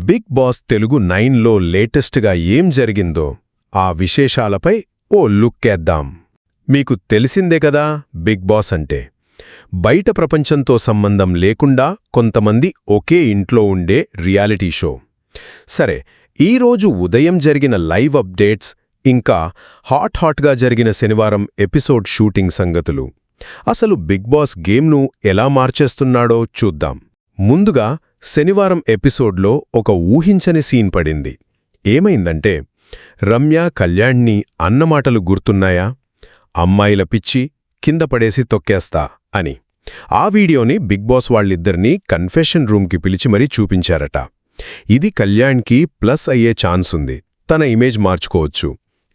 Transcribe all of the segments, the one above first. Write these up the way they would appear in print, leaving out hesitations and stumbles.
Big boss Telugu 9లో లేటెస్ట్గా ఏం జరిగిందో ఆ విశేషాలపై ఓ లుక్కేద్దాం. మీకు తెలిసిందే కదా బిగ్ బాస్ అంటే. బయట ప్రపంచంతో సంబంధం లేకుండా కొంతమంది ఒకే ఇంట్లో ఉండే రియాలిటీ షో. సరే, ఈరోజు ఉదయం జరిగిన లైవ్ అప్డేట్స్, ఇంకా హాట్గా జరిగిన శనివారం ఎపిసోడ్ షూటింగ్ సంగతులు, అసలు బిగ్ బాస్ గేమ్ను ఎలా మార్చేస్తున్నాడో చూద్దాం. ముందుగా శనివారం ఎపిసోడ్లో ఒక ఊహించని సీన్ పడింది. ఏమైందంటే, రమ్య కళ్యాణ్ని అన్నమాటలు గుర్తున్నాయా? అమ్మాయిల పిచ్చి, కింద పడేసి తొక్కేస్తా అని. ఆ వీడియోని బిగ్ బాస్ వాళ్ళిద్దరినీ కన్ఫెషన్ రూమ్కి పిలిచి మరీ చూపించారట. ఇది కళ్యాణ్కి ప్లస్ అయ్యే ఛాన్సుంది, తన ఇమేజ్ మార్చుకోవచ్చు.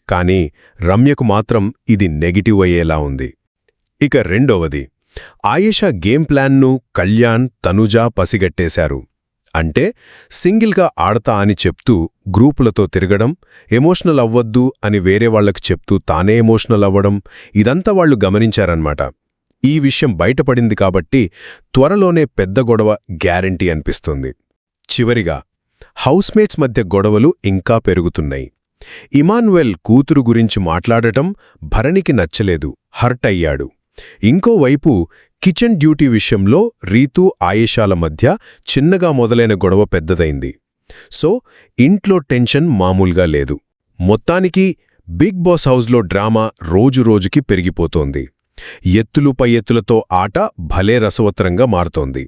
కానీ రమ్యకు మాత్రం ఇది నెగిటివ్ అయ్యేలా ఉంది. ఇక రెండవది, ఆయేషా గేమ్ ప్లాన్ను కళ్యాణ్, తనుజ పసిగట్టేశారు. అంటే సింగిల్గా ఆడతా అని చెప్తూ గ్రూపులతో తిరగడం, ఎమోషనల్ అవ్వద్దు అని వేరే వాళ్లకు చెప్తూ తానే ఎమోషనల్ అవ్వడం, ఇదంతా వాళ్లు గమనించారన్నమాట. ఈ విషయం బయటపడింది కాబట్టి త్వరలోనే పెద్ద గొడవ గ్యారంటీ అనిపిస్తుంది. చివరిగా హౌస్మేట్స్ మధ్య గొడవలు ఇంకా పెరుగుతున్నాయి. ఇమాన్యుయల్ కూతురు గురించి మాట్లాడటం భరణికి నచ్చలేదు, హర్ట్ అయ్యాడు. ఇంకోవైపు కిచెన్ డ్యూటీ విషయంలో రీతూ, ఆయేషాల మధ్య చిన్నగా మొదలైన గొడవ పెద్దదైంది. సో ఇంట్లో టెన్షన్ మామూలుగా లేదు. మొత్తానికి బిగ్ బాస్ హౌస్లో డ్రామా రోజురోజుకి పెరిగిపోతోంది. ఎత్తులు పై ఎత్తులతో ఆట భలే రసవత్తరంగా మారుతోంది.